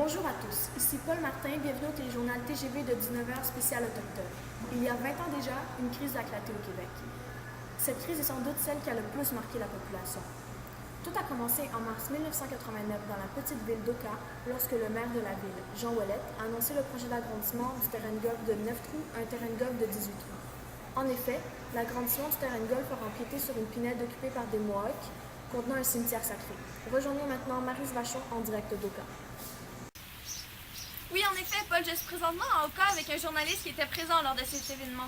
Bonjour à tous, ici Paul Martin, bienvenue au téléjournal TGV de 19h spécial autochtone. Il y a 20 ans déjà, une crise a éclaté au Québec. Cette crise est sans doute celle qui a le plus marqué la population. Tout a commencé en mars 1989 dans la petite ville d'Oka, lorsque le maire de la ville, Jean Ouellette, a annoncé le projet d'agrandissement du terrain de golf de 9 trous à un terrain de golf de 18 trous. En effet, l'agrandissement du terrain de golf aura empiété sur une pinède occupée par des Mohawks, contenant un cimetière sacré. Rejoignons maintenant Maryse Vachon en direct d'Oka. Oui, en effet, Paul, je suis présentement à Oka avec un journaliste qui était présent lors de cet événement.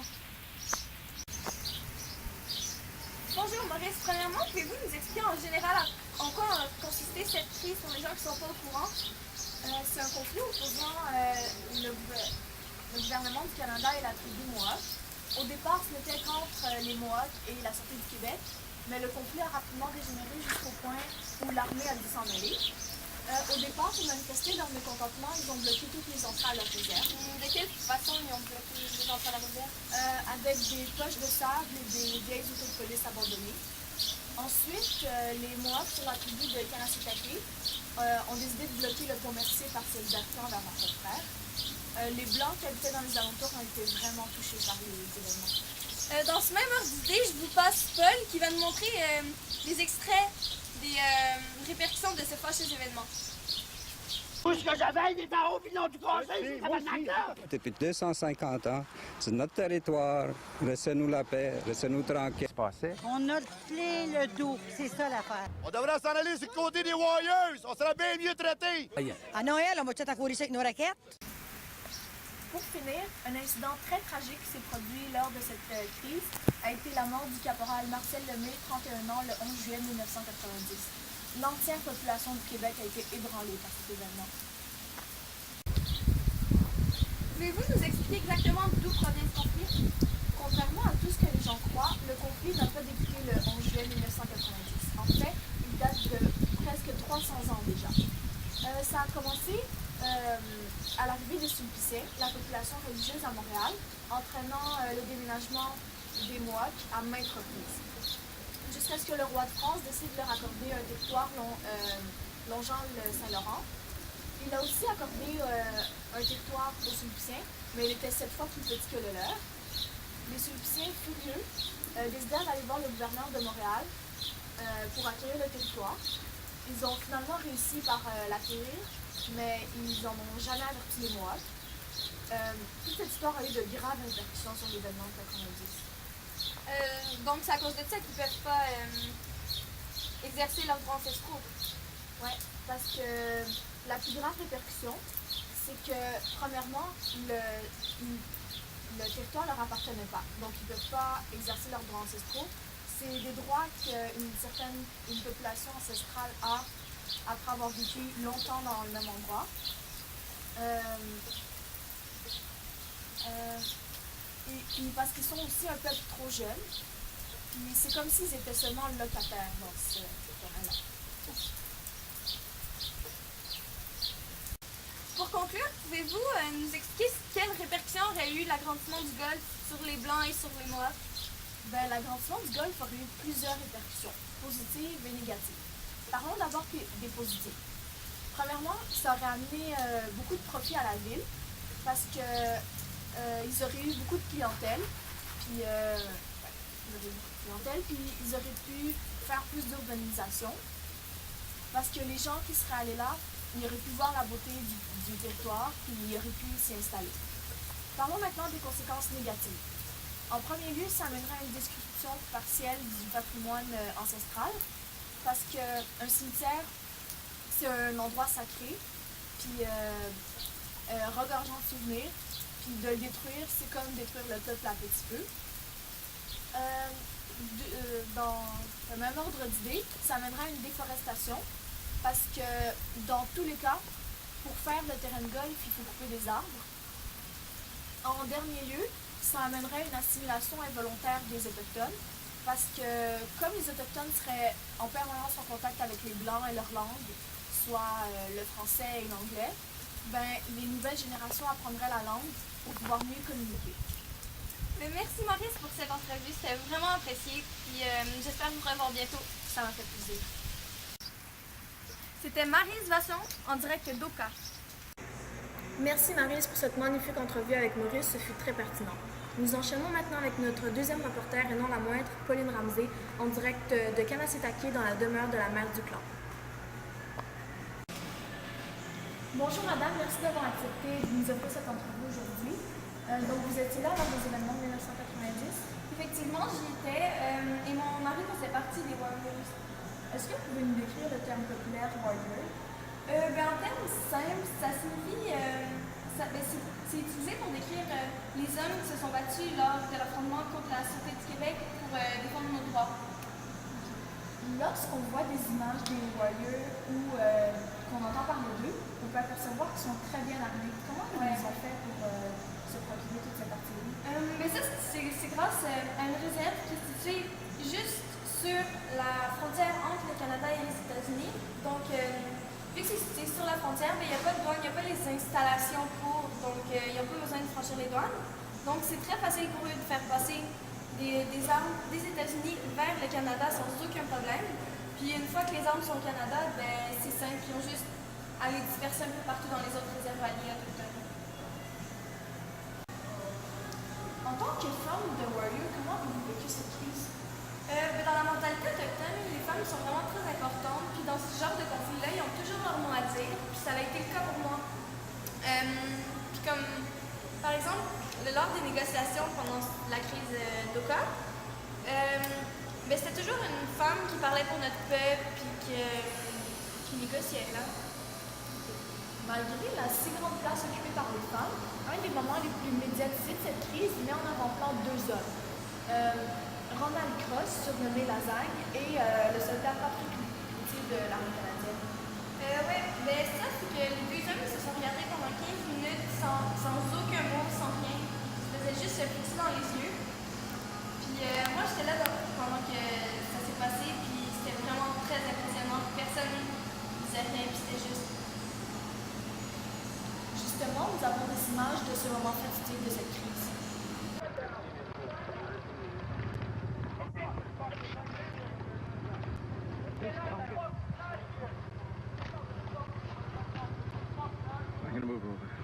Bonjour Maurice, premièrement, pouvez-vous nous expliquer en général en quoi a consisté cette crise pour les gens qui ne sont pas au courant? C'est un conflit opposant le gouvernement du Canada et la tribu Mohawk. Au départ, c'était contre les Mohawks et la Sûreté du Québec, mais le conflit a rapidement dégénéré jusqu'au point où l'armée a dû s'en mêler. Au départ, pour manifester leur mécontentement, ils ont bloqué toutes les entrées à leur réserve. De quelle façon ils ont bloqué les entrées à la réserve? Avec des poches de sable et des vieilles autos de police abandonnées. Ensuite, les Mohawks sur la tribu de Kanesatake ont décidé de bloquer le pont Mercier par solidarité envers leurs confrères. Les Blancs qui habitaient dans les alentours ont été vraiment touchés par les événements. Dans ce même ordre d'idée, je vous passe Paul qui va nous montrer des extraits des répercussions de ce fâcheux événement. Tout ce que j'avais, il est en haut, puis ils l'ont tout cassé, ces tabarnak-là! Depuis 250 ans, c'est notre territoire. Laissez-nous la paix, laissez-nous tranquilles. On a plein le dos, c'est ça l'affaire. On devrait s'en aller sur le côté des Warriors! On serait bien mieux traités! À Noël, on va peut-être courir avec nos raquettes. Pour finir, un incident très tragique s'est produit lors de cette crise a été la mort du caporal Marcel Lemay, 31 ans, le 11 juillet 1990. L'entière population du Québec a été ébranlée par cet événement. Pouvez-vous nous expliquer exactement d'où provient ce conflit? Contrairement à tout ce que les gens croient, le conflit n'a pas débuté le 11 juillet 1990. En fait, il date de presque 300 ans déjà. Ça a commencé à l'arrivée des Sulpiciens, la population religieuse à Montréal, entraînant le déménagement des Mohawks à maintes reprises. Jusqu'à ce que le roi de France décide de leur accorder un territoire longeant le Saint-Laurent. Il a aussi accordé un territoire aux Sulpiciens, mais il était 7 fois plus petit que le leur. Les Sulpiciens, furieux, décidèrent d'aller voir le gouverneur de Montréal pour acquérir le territoire. Ils ont finalement réussi par l'acquérir, mais ils n'en ont jamais averti les Mohawks. Toute cette histoire a eu de graves répercussions sur l'événement de 90. Donc c'est à cause de ça qu'ils ne peuvent pas exercer leurs droits ancestraux. Oui, parce que la plus grave répercussion, c'est que, premièrement, le territoire ne leur appartenait pas. Donc, ils ne peuvent pas exercer leurs droits ancestraux. C'est des droits qu'une population ancestrale a après avoir vécu longtemps dans le même endroit. Et puis parce qu'ils sont aussi un peuple trop jeune. Puis c'est comme s'ils étaient seulement locataires dans ce terrain-là. Pour conclure, pouvez-vous nous expliquer quelles répercussions aurait eu l'agrandissement du golfe sur les Blancs et sur les Mohawks? L'agrandissement du golfe aurait eu plusieurs répercussions, positives et négatives. Parlons d'abord des positives. Premièrement, ça aurait amené beaucoup de profit à la ville parce qu'ils auraient eu beaucoup de clientèle, puis ils auraient pu faire plus d'urbanisation parce que les gens qui seraient allés là, ils auraient pu voir la beauté du territoire, puis ils auraient pu s'y installer. Parlons maintenant des conséquences négatives. En premier lieu, ça amènerait à une description partielle du patrimoine ancestral, parce qu'un cimetière, c'est un endroit sacré, puis regorgeant de souvenirs, puis de le détruire, c'est comme détruire le peuple à petit feu. Dans le même ordre d'idée, ça amènerait à une déforestation, parce que dans tous les cas, pour faire le terrain de golf, il faut couper des arbres. En dernier lieu, ça amènerait une assimilation involontaire des Autochtones, parce que comme les Autochtones seraient en permanence en contact avec les Blancs et leur langue, soit le français et l'anglais, les nouvelles générations apprendraient la langue pour pouvoir mieux communiquer. Mais merci Maurice pour cette entrevue, c'était vraiment apprécié, puis j'espère vous revoir bientôt. Ça m'a fait plaisir. C'était Maryse Vachon en direct d'Oka. Merci Maryse pour cette magnifique entrevue avec Maurice, ce fut très pertinent. Nous enchaînons maintenant avec notre deuxième reporter et non la moindre, Pauline Ramsey, en direct de Kanasitake dans la demeure de la mère du clan. Bonjour madame, merci d'avoir accepté de nous offrir cette entrevue aujourd'hui. Donc vous étiez là lors des événements de 1990. Effectivement, j'y étais et mon mari faisait partie des Warriors. Est-ce que vous pouvez nous décrire le terme populaire warrior? En termes simples, ça signifie. C'est utilisé pour décrire les hommes qui se sont battus lors de l'affrontement contre la Sûreté du Québec pour défendre nos droits. Lorsqu'on voit des images des warriors ou qu'on entend parler d'eux, on peut apercevoir qu'ils sont très bien armés. Comment ils ont fait pour se procurer toute cette artillerie? Mais ça, c'est grâce à une réserve qui est située juste sur la frontière entre le Canada et les États-Unis. Donc, vu que c'est situé sur la frontière, il n'y a pas de douane, il n'y a pas les installations pour, donc il n'y a pas besoin de franchir les douanes. Donc, c'est très facile pour eux de faire passer des armes des États-Unis vers le Canada sans aucun problème. Puis une fois que les armes sont au Canada, c'est simple, ils ont juste à les disperser un peu partout dans les autres réserves alliées autochtones. En tant que femme de warrior, comment avez-vous vécu cette crise? Dans la mentalité autochtone, les femmes sont vraiment très importantes. Puis dans ce genre de conflit-là, ils ont toujours leur mot à dire. Puis ça a été le cas pour moi. Puis comme, par exemple, lors des négociations pendant la crise d'Oka, c'était toujours une femme qui parlait pour notre peuple puis qui négociait là. Malgré la si grande place occupée par les femmes, un des moments les plus médiatisés de cette crise met en avant-plan deux hommes. Ronald Cross, surnommé Lasagne, et le soldat Patrick Loutier de l'armée canadienne. Ça, c'est que les deux hommes se sont regardés pendant 15 minutes sans aucun mot, sans rien. Ils se faisaient juste se fixer dans les yeux. Puis moi, j'étais là pendant que ça s'est passé, puis c'était vraiment très impressionnant. Personne ne disait rien, puis c'était juste. Justement, nous avons des images de ce moment fatidique de cette crise.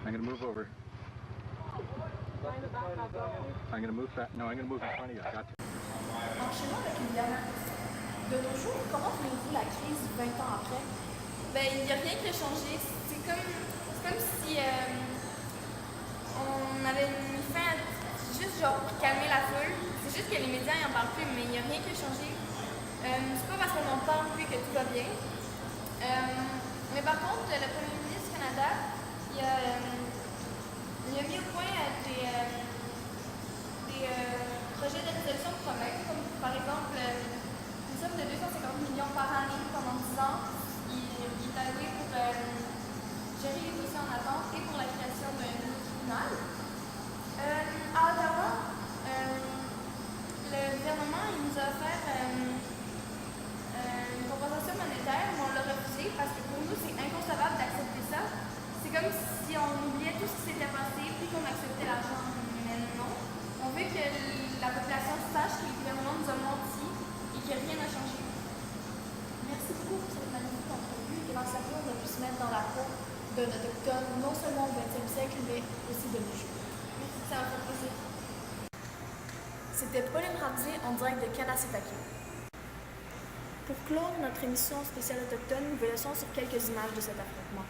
I'm gonna move over. I'm gonna move fast. No, I'm gonna move in front of you. I got you. Enchaînons avec une dernière question. De nos jours, comment voyez-vous la crise 20 ans après? Il n'y a rien qui a changé. C'est comme si on avait mis fin à juste genre pour calmer la foule. C'est juste que les médias n'en parlent plus, mais il n'y a rien qui a changé. C'est pas parce qu'on en parle plus que tout va bien. Mais par contre, le premier ministre du Canada, il a mis au point des projets de résolution de problèmes, comme par exemple une somme de 250 millions par année pendant 10 ans. Il est alloué pour gérer les dossiers en attente et pour la création d'un nouveau tribunal. À Ottawa, le gouvernement il nous a offert une compensation monétaire, mais on l'a refusé parce que pour nous, c'est inconcevable d'accepter ça. C'est comme si on oubliait tout ce qui s'était passé puis qu'on acceptait l'argent. Mais non. On veut que la population sache que le gouvernement nous a menti et que rien n'a changé. Merci beaucoup pour cette magnifique entrevue. Grâce à vous, on a pu se mettre dans la peau d'un autochtone, non seulement au 20e siècle, mais aussi de nos jours. Merci, ça m'a fait plaisir. C'était Pauline Ramsey en direct de Kanasitake. Pour clore notre émission spéciale autochtone, nous vous laissons sur quelques images de cet affrontement.